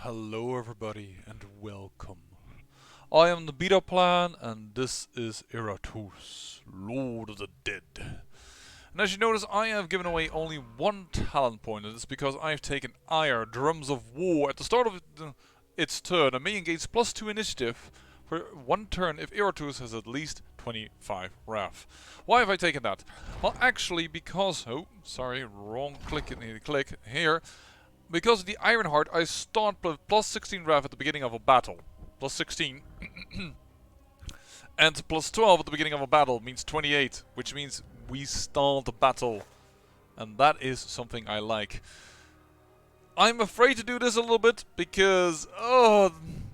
Hello everybody and welcome. I am the beta plan and this is Iratus, Lord of the Dead. And as you notice, I have given away only one talent point, and it's because I have taken Ire, Drums of War, at the start of its turn and may engage +2 initiative for one turn if Iratus has at least 25 wrath. Why have I taken that? Well, actually because, oh, sorry, wrong click, here. Because of the Ironheart, I start with +16 wrath at the beginning of a battle. +16. And +12 at the beginning of a battle means 28, which means we start the battle. And that is something I like. I'm afraid to do this a little bit because,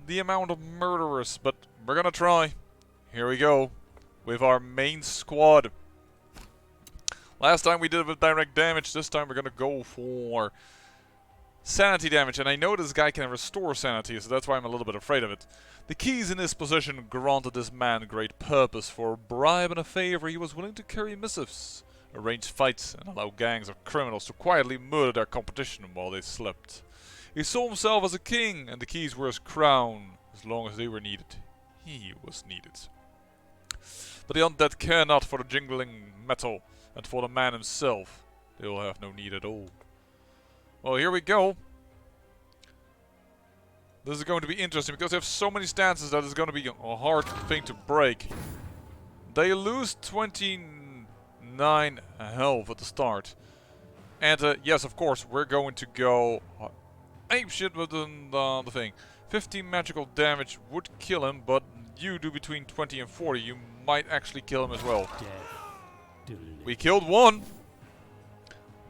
the amount of murderers, but we're gonna try. Here we go, with our main squad. Last time we did it with direct damage, this time we're gonna go for sanity damage, and I know this guy can restore sanity, so that's why I'm a little bit afraid of it. The keys in this position granted this man great purpose. For a bribe and a favor, he was willing to carry missives, arrange fights, and allow gangs of criminals to quietly murder their competition while they slept. He saw himself as a king, and the keys were his crown. As long as they were needed, he was needed. But the undead care not for the jingling metal, and for the man himself, they will have no need at all. Well, here we go. This is going to be interesting because they have so many stances that it's going to be a hard thing to break. They lose 29 health at the start. And yes, of course, we're going to go apeshit with the thing. 15 magical damage would kill him, but you do between 20 and 40. You might actually kill him as well. We killed one.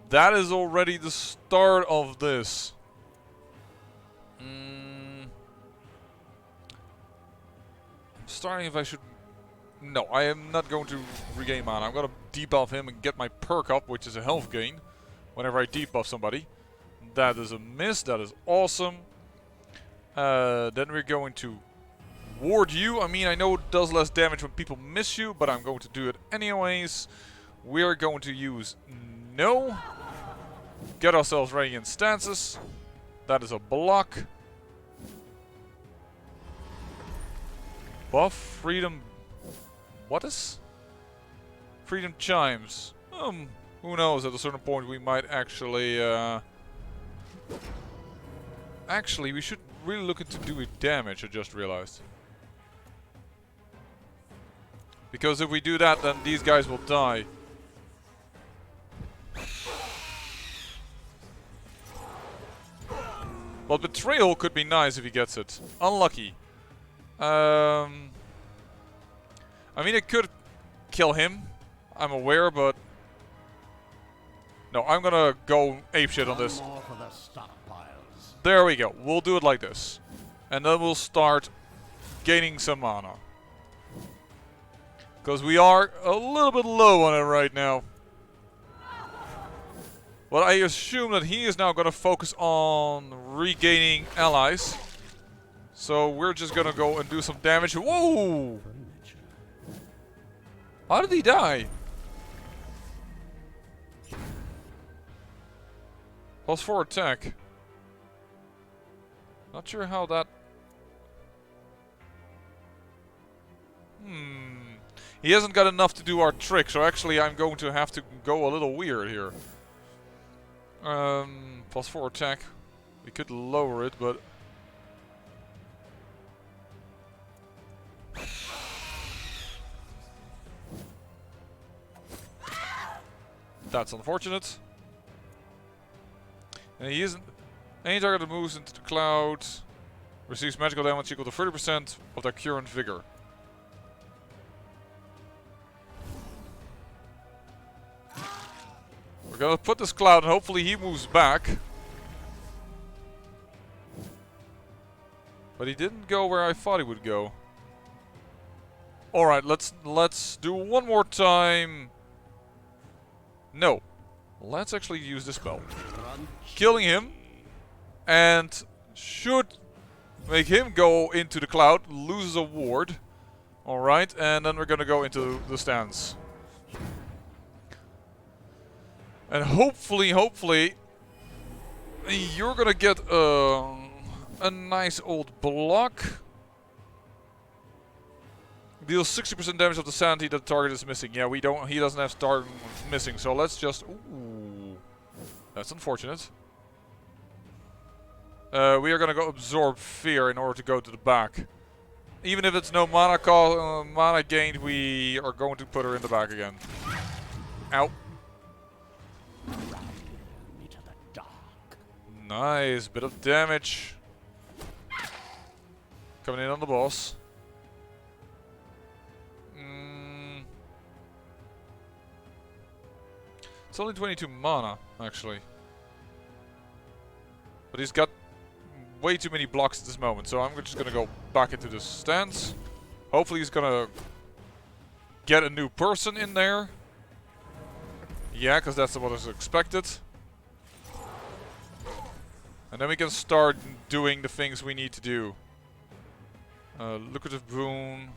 That is already the start of this. I'm starting if I should... No, I am not going to regain mana. I'm going to debuff him and get my perk up, which is a health gain, whenever I debuff somebody. That is a miss. That is awesome. Then we're going to ward you. I mean, I know it does less damage when people miss you, but I'm going to do it anyways. We're going to use no. Get ourselves ready in stances. That is a block. Buff freedom. What is? Freedom chimes. Who knows? At a certain point, we might actually. Actually, we should really look into doing damage. I just realized. Because if we do that, then these guys will die. Well, betrayal could be nice if he gets it. Unlucky. I mean, it could kill him. I'm aware, but... No, I'm gonna go apeshit on this. There we go. We'll do it like this. And then we'll start gaining some mana. Because we are a little bit low on it right now. Well, I assume that he is now going to focus on regaining allies. So we're just going to go and do some damage. Whoa! How did he die? +4 attack. Not sure how that... He hasn't got enough to do our trick, so actually I'm going to have to go a little weird here. +4 attack. We could lower it, but... That's unfortunate. And he isn't... Any target that moves into the cloud receives magical damage equal to 30% of their current vigor. We're gonna put this cloud and hopefully he moves back. But he didn't go where I thought he would go. Alright, let's do one more time. No. Let's actually use this spell. Killing him. And should make him go into the cloud. Loses a ward. Alright, and then we're gonna go into the stance. And hopefully, you're gonna get a a nice old block. Deals 60% damage of the sanity that the target is missing. Yeah, we don't. He doesn't have star missing, so let's just. Ooh, that's unfortunate. We are gonna go absorb fear in order to go to the back. Even if it's no mana gained, we are going to put her in the back again. Ow. Nice, bit of damage. Coming in on the boss. It's only 22 mana, actually. But he's got way too many blocks at this moment, so I'm just gonna go back into the stance. Hopefully he's gonna get a new person in there. Yeah, because that's what is expected. And then we can start doing the things we need to do. Lucrative boon.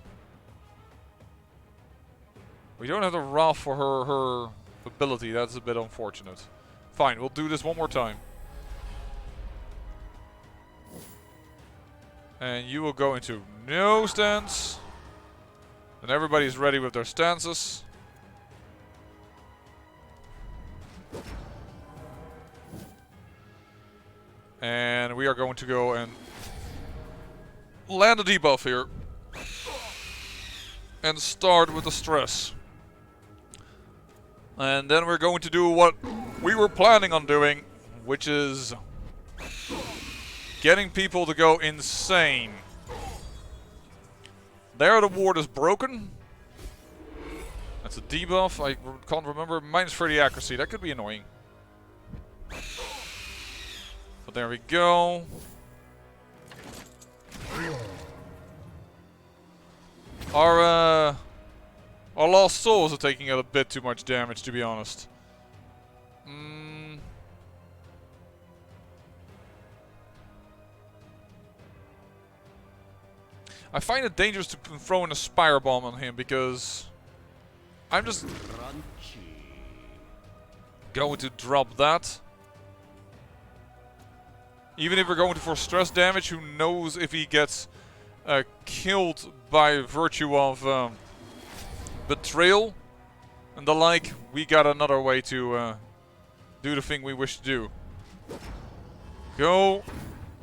We don't have the Wrath for her ability, that's a bit unfortunate. Fine, we'll do this one more time. And you will go into no stance. And everybody's ready with their stances. And we are going to go and land a debuff here. And start with the stress. And then we're going to do what we were planning on doing, which is getting people to go insane. There the ward is broken. That's a debuff. I can't remember. Minus 30 accuracy. That could be annoying. But there we go. Our lost souls are taking a bit too much damage, to be honest. I find it dangerous to throw in a Spire Bomb on him because I'm just going to drop that. Even if we're going for stress damage, who knows if he gets killed by virtue of betrayal and the like. We got another way to do the thing we wish to do. Go.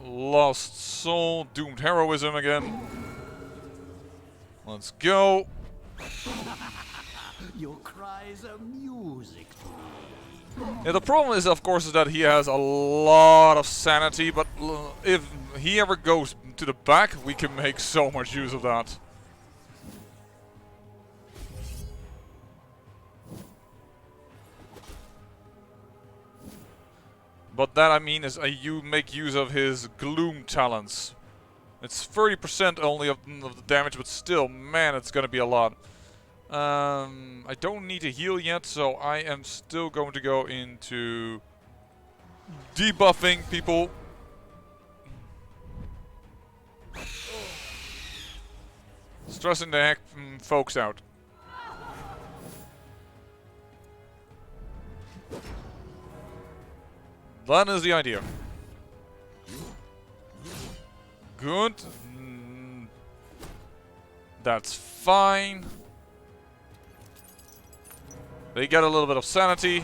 Lost soul. Doomed heroism again. Let's go. Your cries are music to me. Yeah, the problem is, of course, is that he has a lot of sanity, but if he ever goes to the back, we can make so much use of that. But that, I mean, is you make use of his gloom talents. It's 30% only of the damage, but still, man, it's gonna be a lot. I don't need to heal yet, so I am still going to go into debuffing people. Stressing the heck folks out. That is the idea. Good. That's fine. They get a little bit of sanity,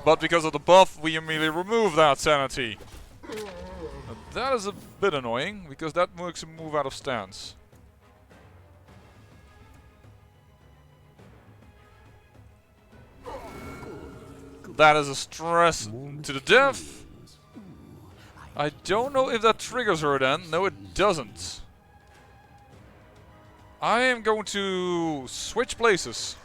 but because of the buff, we immediately remove that sanity. Now that is a bit annoying, because that makes him move out of stance. That is a stress to the death. I don't know if that triggers her then. No, it doesn't. I am going to switch places.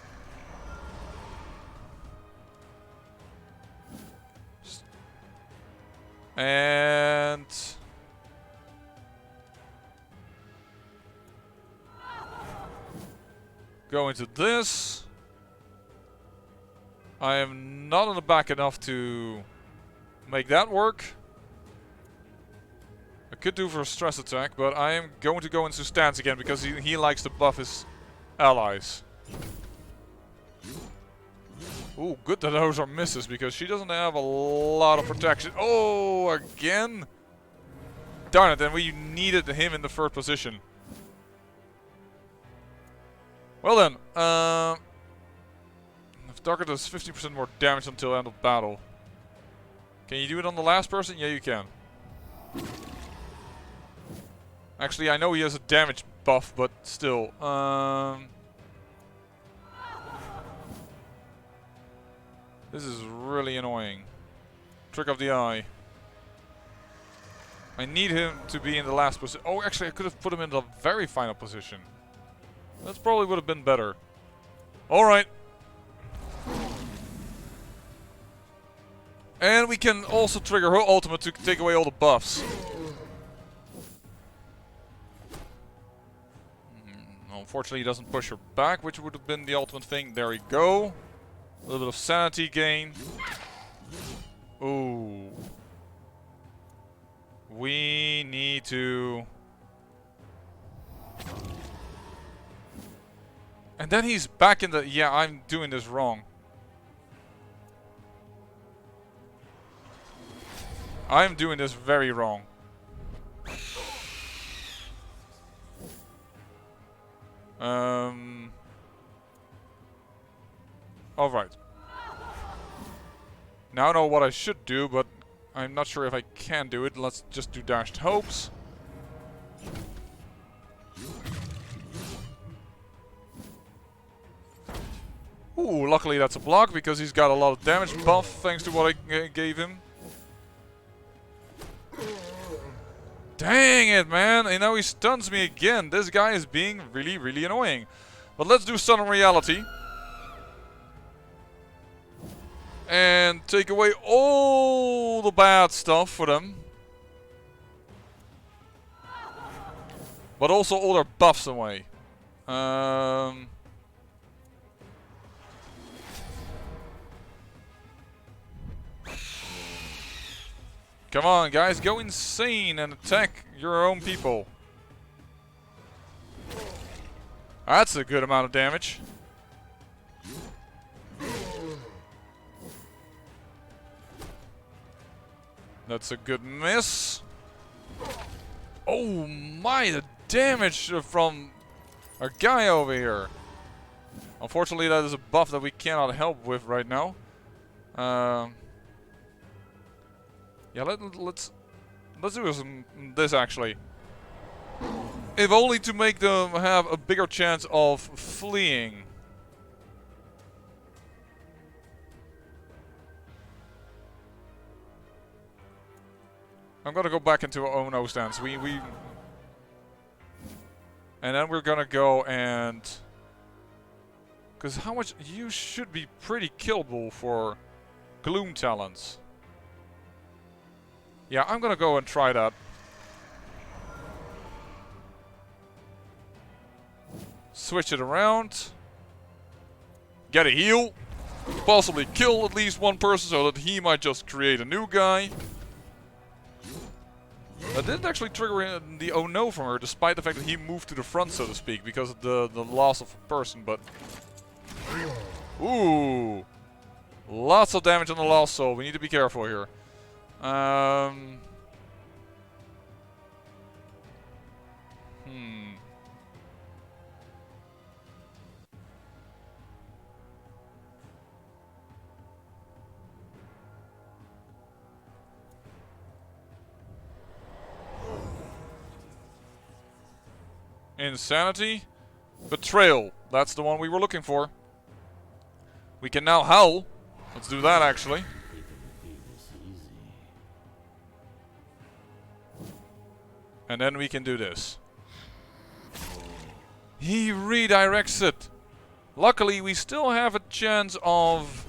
And go into this. I am not on the back enough to make that work. I could do for a stress attack, but I am going to go into stance again because he likes to buff his allies. Ooh, good that those are misses because she doesn't have a lot of protection. Oh, again? Darn it, and we needed him in the third position. Well then, if target does 50% more damage until end of battle. Can you do it on the last person? Yeah, you can. Actually, I know he has a damage buff, but still. This is really annoying. Trick of the eye. I need him to be in the last position. Oh, actually, I could have put him in the very final position. That probably would have been better. Alright. And we can also trigger her ultimate to take away all the buffs. Unfortunately, he doesn't push her back, which would have been the ultimate thing. There we go. A little bit of sanity gain. Ooh. We need to... And then he's back in the... Yeah, I'm doing this wrong. I'm doing this very wrong. Alright. Now I know what I should do, but I'm not sure if I can do it. Let's just do dashed hopes. Ooh, luckily that's a block because he's got a lot of damage buff thanks to what I gave him. Dang it, man! And now he stuns me again. This guy is being really, really annoying. But let's do Stun in Reality. And take away all the bad stuff for them. But also all their buffs away. Come on, guys, go insane and attack your own people. That's a good amount of damage. That's a good miss. Oh my, the damage from our guy over here. Unfortunately, that is a buff that we cannot help with right now. Yeah, let's do this actually. If only to make them have a bigger chance of fleeing. I'm gonna go back into our own O stance. And then we're gonna go and... Because how much... You should be pretty killable for Gloom Talents. Yeah, I'm gonna go and try that. Switch it around. Get a heal. Possibly kill at least one person so that he might just create a new guy. That didn't actually trigger the oh no from her, despite the fact that he moved to the front, so to speak, because of the loss of a person, but... Ooh! Lots of damage on the lost soul, we need to be careful here. Insanity. Betrayal. That's the one we were looking for. We can now howl. Let's do that actually. And then we can do this. He redirects it. Luckily, we still have a chance of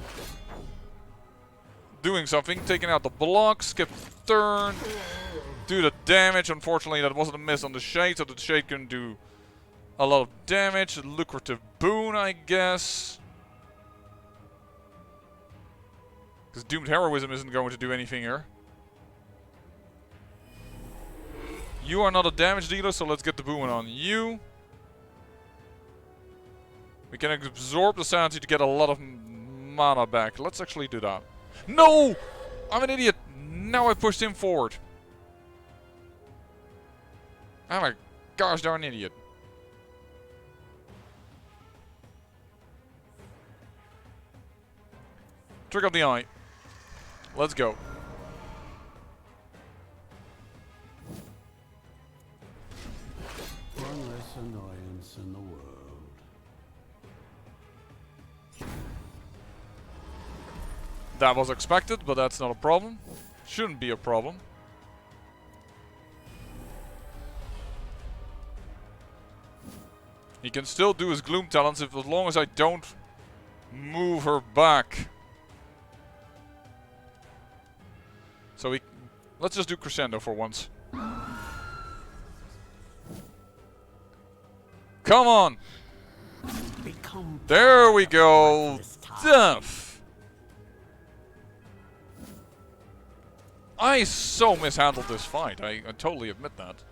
doing something. Taking out the block, skip turn, do the damage. Unfortunately, that wasn't a miss on the shade, so the shade can do a lot of damage. A lucrative boon, I guess. Because Doomed Heroism isn't going to do anything here. You are not a damage dealer, so let's get the boon on you. We can absorb the sanity to get a lot of mana back. Let's actually do that. No! I'm an idiot! Now I pushed him forward. I'm a gosh darn idiot. Trick of the eye. Let's go. One less annoyance in the world. That was expected, but that's not a problem. Shouldn't be a problem. He can still do his gloom talents as long as I don't move her back. So let's just do crescendo for once. Come on! Become There we go! Death! I so mishandled this fight, I totally admit that.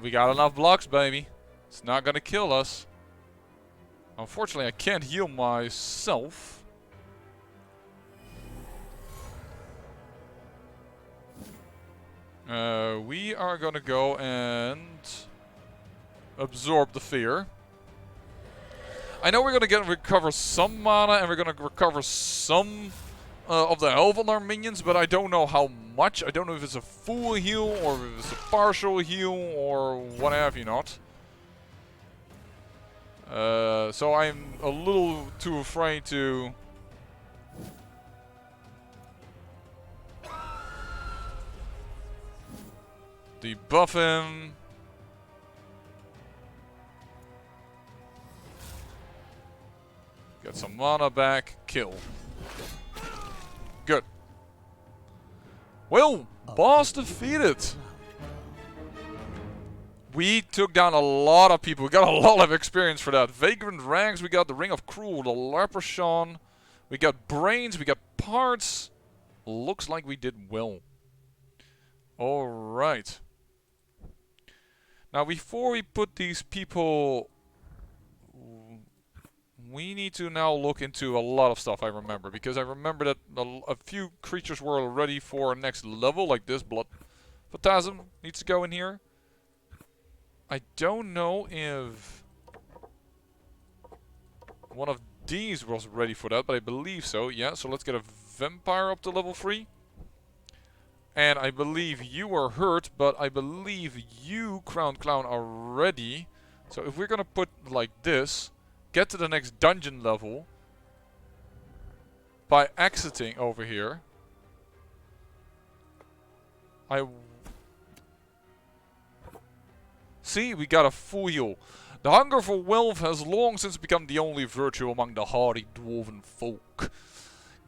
We got enough blocks, baby. It's not gonna kill us. Unfortunately, I can't heal myself. We are gonna go and absorb the fear. I know we're gonna recover some mana and we're gonna recover some of the health on our minions, but I don't know how much. I don't know if it's a full heal or if it's a partial heal or what have you not. So I'm a little too afraid to debuff him. Get some mana back. Kill. Good. Well, boss defeated. We took down a lot of people. We got a lot of experience for that. Vagrant Rags, we got the Ring of Cruel, the Leprechaun. We got brains, we got parts. Looks like we did well. Alright. Now before we put these people... We need to now look into a lot of stuff, I remember. Because I remember that a few creatures were ready for a next level, like this. Blood Phantasm needs to go in here. I don't know if one of these was ready for that, but I believe so. Yeah, so let's get a Vampire up to level 3. And I believe you were hurt, but I believe you, Crowned Clown, are ready. So if we're gonna put like this... Get to the next dungeon level by exiting over here. See, we got a full heal. The hunger for wealth has long since become the only virtue among the hardy dwarven folk.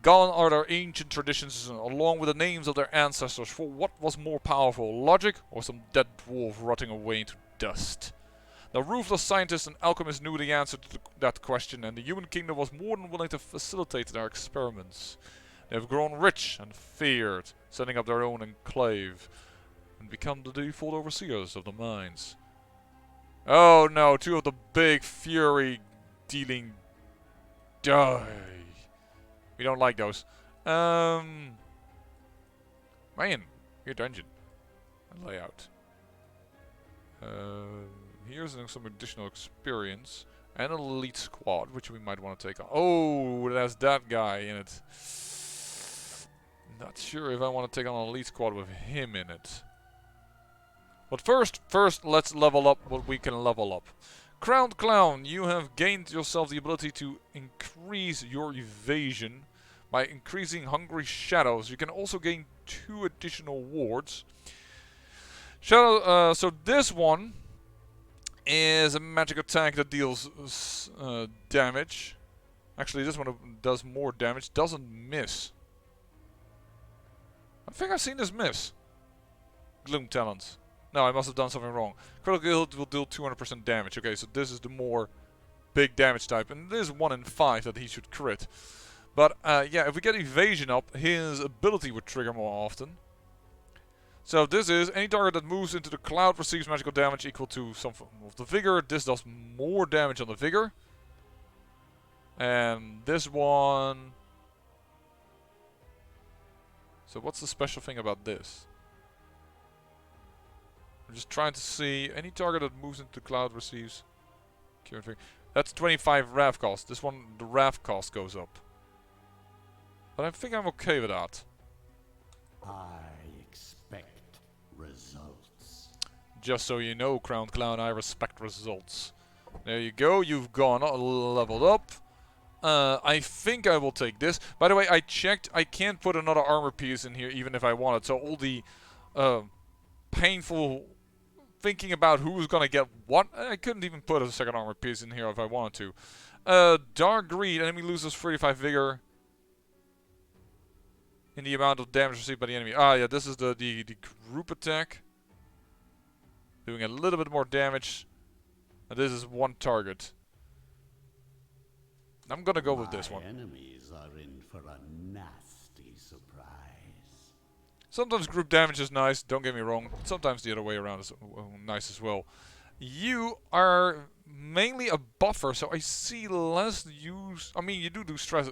Gone are their ancient traditions along with the names of their ancestors, for what was more powerful, logic or some dead dwarf rotting away into dust? The ruthless scientists and alchemists knew the answer to that question, and the human kingdom was more than willing to facilitate their experiments. They have grown rich and feared, setting up their own enclave, and become the default overseers of the mines. Oh no, 2 of the big fury dealing die. We don't like those. Man, your dungeon and layout. Here's some additional experience. And an elite squad, which we might want to take on. Oh, there's that guy in it. Not sure if I want to take on an elite squad with him in it. But first, let's level up what we can level up. Crowned Clown, you have gained yourself the ability to increase your evasion by increasing Hungry Shadows. You can also gain 2 additional wards. Shadow, so this one is a magic attack that deals damage. Actually, this one does more damage. Doesn't miss. I think I've seen this miss. Gloom Talents. No, I must have done something wrong. Critical hit will deal 200% damage. Okay, so this is the more big damage type. And this is 1 in 5 that he should crit. But yeah, if we get evasion up, his ability would trigger more often. So this is, any target that moves into the cloud receives magical damage equal to some of the vigor. This does more damage on the vigor. And this one... So what's the special thing about this? I'm just trying to see. Any target that moves into the cloud receives... That's 25 RAV cost. This one, the RAV cost goes up. But I think I'm okay with that. I expect results. Just so you know, Crowned Clown, I respect results. There you go, you've gone leveled up. I think I will take this. By the way, I checked, I can't put another armor piece in here even if I wanted. So all the painful thinking about who's gonna get what, I couldn't even put a second armor piece in here if I wanted to. Dark Greed, enemy loses 35 vigor in the amount of damage received by the enemy. Ah yeah, this is the group attack. Doing a little bit more damage. And this is one target. I'm gonna go with this one. Enemies are in for a nasty surprise. Sometimes group damage is nice, don't get me wrong. Sometimes the other way around is nice as well. You are mainly a buffer, so I see less use. I mean, you do stress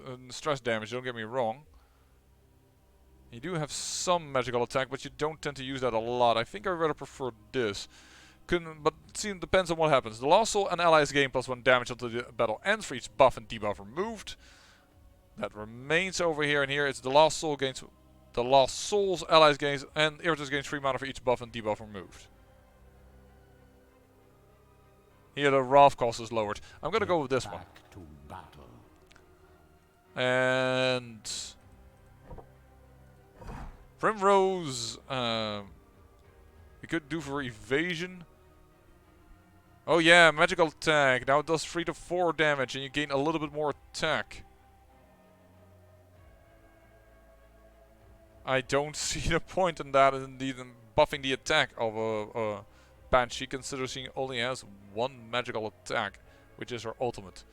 damage, don't get me wrong. You do have some magical attack, but you don't tend to use that a lot. I think I rather prefer this. But see, it depends on what happens. The Lost Soul and allies gain +1 damage until the battle ends for each buff and debuff removed. That remains over here, and here it's the Lost Soul gains... The Lost Souls, allies gains, and Iratus gains 3 mana for each buff and debuff removed. Here the RAV cost is lowered. I'm gonna go with this one. Back to battle. And... Primrose... we could do for evasion. Oh yeah, magical attack. Now it does 3 to 4 damage and you gain a little bit more attack. I don't see the point in that, indeed, in buffing the attack of a Banshee, considering she only has 1 magical attack, which is her ultimate.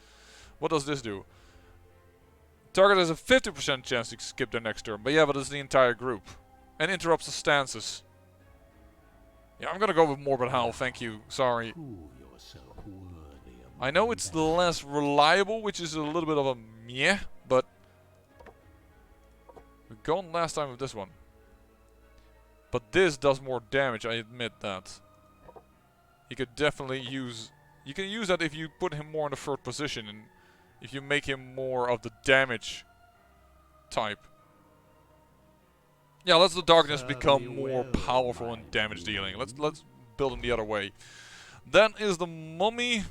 What does this do? Target has a 50% chance to skip their next turn, but yeah, but it's the entire group. And interrupts the stances. Yeah, I'm gonna go with Morbid Howl, thank you, sorry. Prove yourself worthy of I know it's the less reliable, which is a little bit of a meh, but we've gone last time with this one. But this does more damage, I admit that. You could definitely use... You can use that if you put him more in the third position, and if you make him more of the damage type. Yeah, let's the darkness become more powerful in damage dealing. Let's build him the other way. Then is the mummy.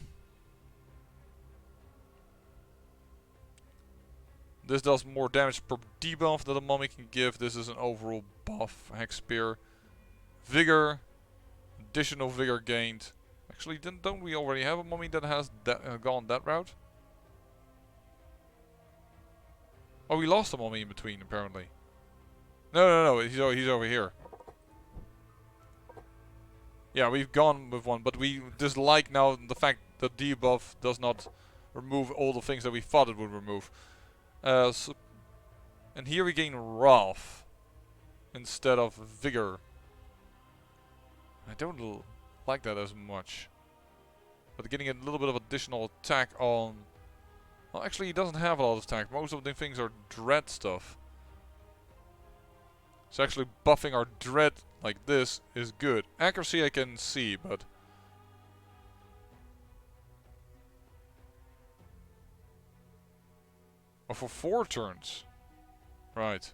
This does more damage per debuff that a mummy can give. This is an overall buff. Hex Spear. Vigor. Additional vigor gained. Actually, don't we already have a mummy that has gone that route? Oh, we lost a mummy in between, apparently. No, he's over here. Yeah, we've gone with one, but we dislike now the fact that debuff does not remove all the things that we thought it would remove. And here we gain Wrath instead of Vigor. I don't like that as much. But getting a little bit of additional attack on... Well, actually he doesn't have a lot of attack. Most of the things are dread stuff. So actually buffing our dread like this is good. Accuracy I can see, but... Oh, for 4 turns. Right.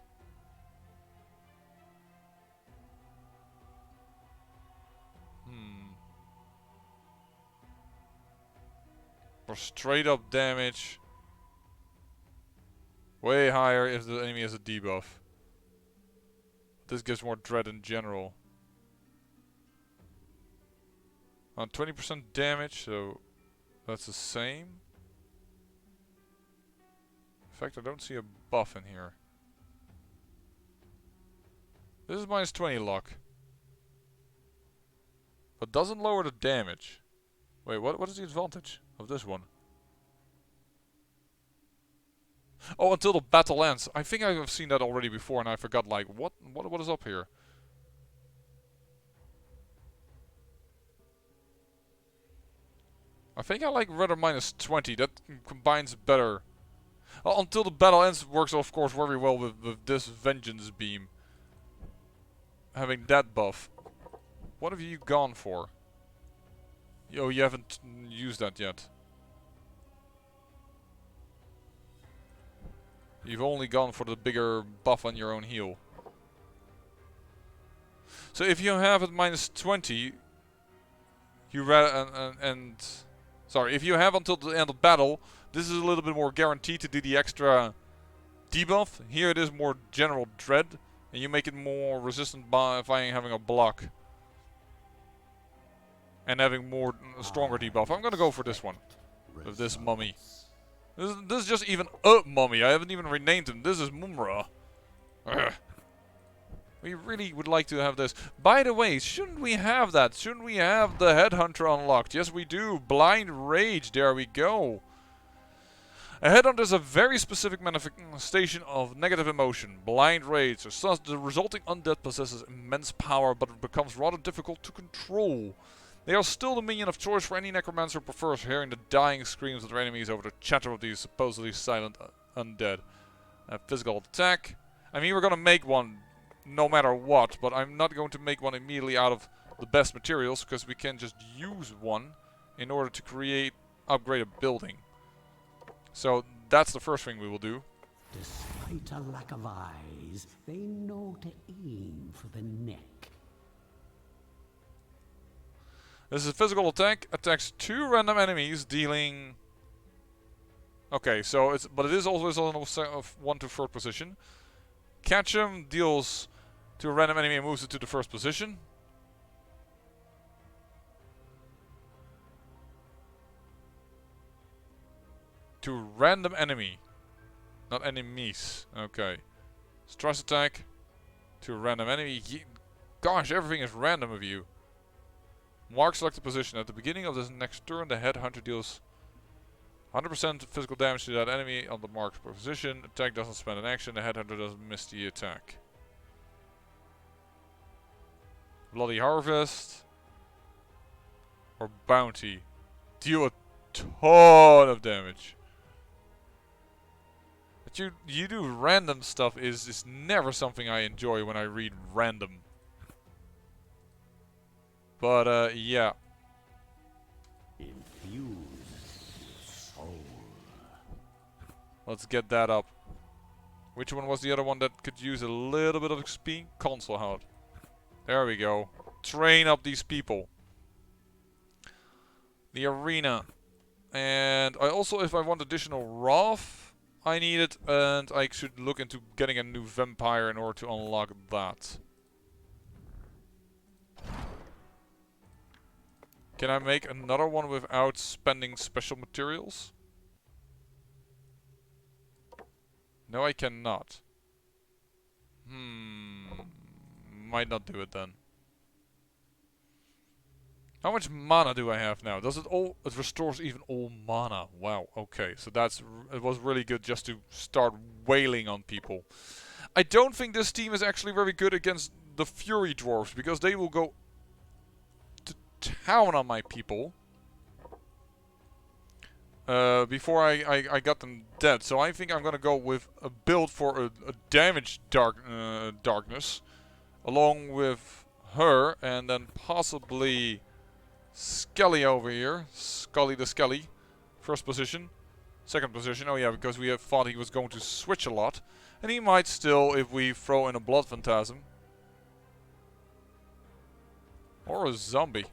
For straight up damage. Way higher if the enemy has a debuff. This gives more dread in general. On 20% damage, so that's the same. In fact, I don't see a buff in here. This is minus 20 luck. But doesn't lower the damage. Wait, what is the advantage of this one? Oh, until the battle ends. I think I've seen that already before and I forgot, like, what is up here? I think I like rather minus 20. That combines better. Until the battle ends works, of course, very well with this Vengeance Beam. Having that buff. What have you gone for? Oh, you haven't used that yet. You've only gone for the bigger buff on your own heal. So if you have it -20, sorry, if you have until the end of battle, this is a little bit more guaranteed to do the extra debuff. Here it is more general dread, and you make it more resistant by having a block and having more stronger debuff. I'm gonna go for this one with this mummy. This is just even a mummy. I haven't even renamed him. This is Mumra. Ugh. We really would like to have this. By the way, shouldn't we have that? Shouldn't we have the Headhunter unlocked? Yes, we do. Blind Rage. There we go. A Headhunter is a very specific manifestation of negative emotion. Blind Rage. Thus, the resulting undead possesses immense power, but it becomes rather difficult to control. They are still the minion of choice for any necromancer who prefers hearing the dying screams of their enemies over the chatter of these supposedly silent undead. Physical attack. I mean, we're gonna make one no matter what, but I'm not going to make one immediately out of the best materials, because we can just use one in order to upgrade a building. So that's the first thing we will do. Despite a lack of eyes, they know to aim for the neck. This is a physical attack. Attacks 2 random enemies, dealing... Okay, so but it is always on 1 to 3rd position. Catch him, deals to a random enemy and moves it to the 1st position. To random enemy. Not enemies. Okay. Stress attack. To a random enemy. Gosh, everything is random of you. Mark selected position. At the beginning of this next turn, the Headhunter deals 100% physical damage to that enemy on the marked position. Attack doesn't spend an action. The Headhunter doesn't miss the attack. Bloody Harvest. Or Bounty. Deal a ton of damage. But you do random stuff is never something I enjoy when I read random. But yeah. Let's get that up. Which one was the other one that could use a little bit of XP? Console Hut. There we go. Train up these people. The arena. And I also, if I want additional Wrath, I need it. And I should look into getting a new vampire in order to unlock that. Can I make another one without spending special materials? No, I cannot. Might not do it then. How much mana do I have now? Does it all... It restores even all mana. Wow, okay. So it was really good just to start wailing on people. I don't think this team is actually very good against the Fury Dwarves, because they will go to town on my people. Before I got them dead. So I think I'm gonna go with a build for a damage darkness. Along with her, and then possibly Skelly over here. Scully the Skelly. 1st position. 2nd position. Oh yeah, because we have thought he was going to switch a lot. And he might still if we throw in a Blood Phantasm. Or a zombie.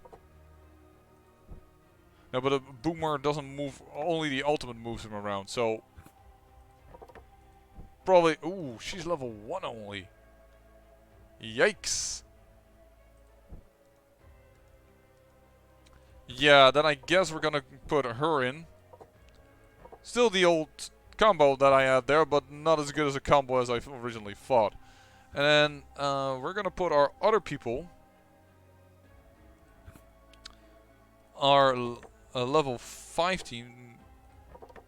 No, but a Boomer doesn't move, only the ultimate moves him around, so... Probably... Ooh, she's level 1 only. Yikes! Yeah, then I guess we're gonna put her in. Still the old combo that I had there, but not as good as a combo as I originally thought. And then we're gonna put our other people... Our... level 15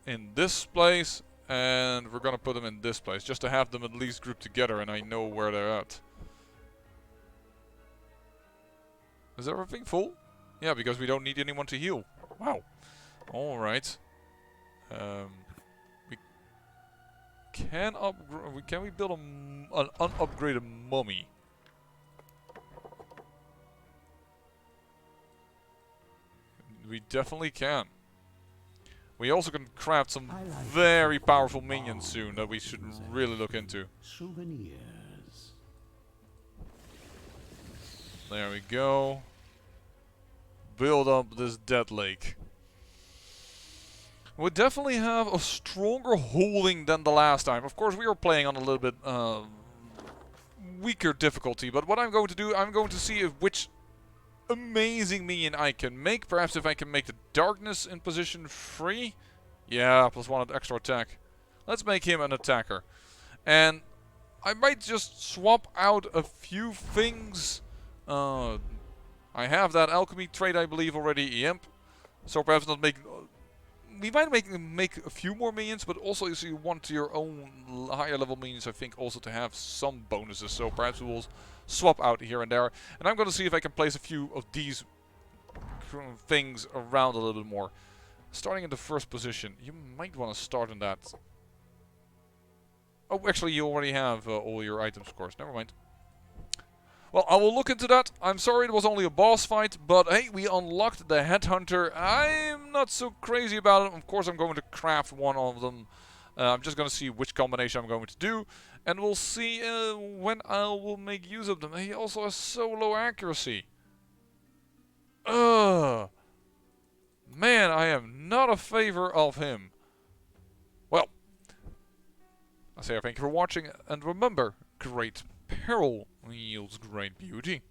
in this place, and we're gonna put them in this place just to have them at least grouped together and I know where they're at. Is everything full? Yeah, because we don't need anyone to heal. Wow. Alright. We can we build an unupgraded mummy? We definitely can. We also can craft some I like very to powerful bomb minions soon that we should really look into. Souvenirs. There we go. Build up this dead lake. We definitely have a stronger holding than the last time. Of course, we are playing on a little bit weaker difficulty, but what I'm going to do, I'm going to see which amazing minion I can make. Perhaps if I can make the darkness in position 3. Yeah, +1 extra attack. Let's make him an attacker. And I might just swap out a few things. I have that alchemy trait, I believe, already, Imp. So perhaps not make... we might make a few more minions, but also if you want your own higher level minions, I think also to have some bonuses. So perhaps we will swap out here and there. And I'm going to see if I can place a few of these things around a little bit more. Starting in the first position. You might want to start in that. Oh, actually you already have all your items, of course. Never mind. Well, I will look into that. I'm sorry it was only a boss fight, but hey, we unlocked the Headhunter. I'm not so crazy about it. Of course, I'm going to craft one of them. I'm just going to see which combination I'm going to do. And we'll see when I will make use of them. He also has so low accuracy. Man, I am not a favor of him. Well, I say thank you for watching. And remember, great peril yields great beauty.